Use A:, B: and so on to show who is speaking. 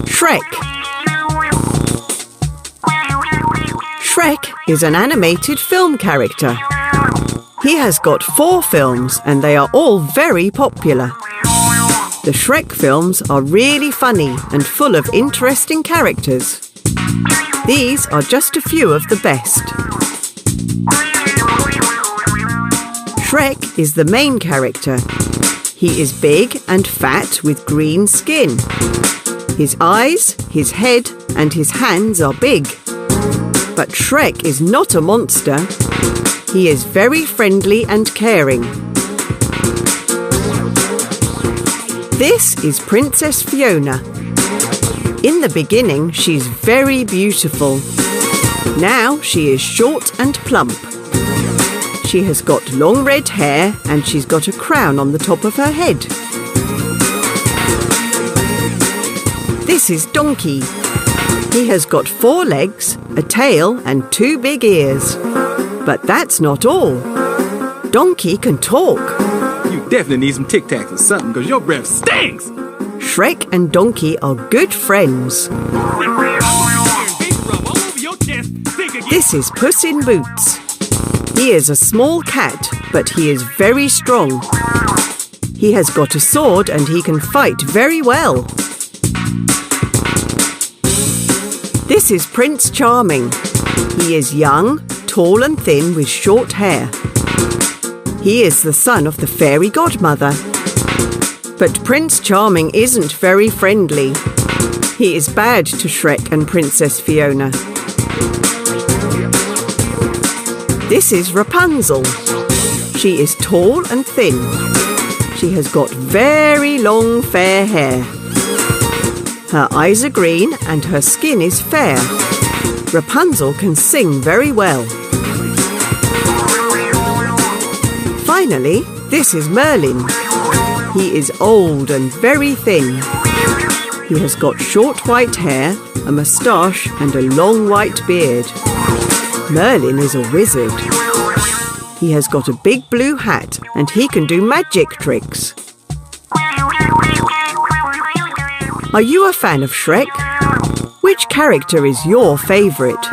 A: SHREK. SHREK is an animated film character. He has got 4 films and they are all very popular. The SHREK films are really funny and full of interesting characters. These are just a few of the best. SHREK is the main character. He is big and fat with green skin. His eyes, his head and his hands are big. But SHREK is not a monster. He is very friendly and caring. This is Princess Fiona. In the beginning, she's very beautiful. Now she is short and plump. She has got long red hair and she's got a crown on the top of her head. This is Donkey. He has got 4 legs, a tail and 2 big ears. But that's not all. Donkey can talk.
B: You definitely need some Tic Tacs or something because your breath stinks!
A: SHREK and Donkey are good friends. This is Puss in Boots. He is a small cat, but he is very strong. He has got a sword and he can fight very well. This is Prince Charming. He is young, tall and thin with short hair. He is the son of the fairy godmother. But Prince Charming isn't very friendly. He is bad to SHREK and Princess Fiona. This is Rapunzel. She is tall and thin. She has got very long fair hair. Her eyes are green and her skin is fair. Rapunzel can sing very well. Finally, this is Merlin. He is old and very thin. He has got short white hair, a moustache and a long white beard. Merlin is a wizard. He has got a big blue hat and he can do magic tricks. Are you a fan of SHREK? Which character is your favourite?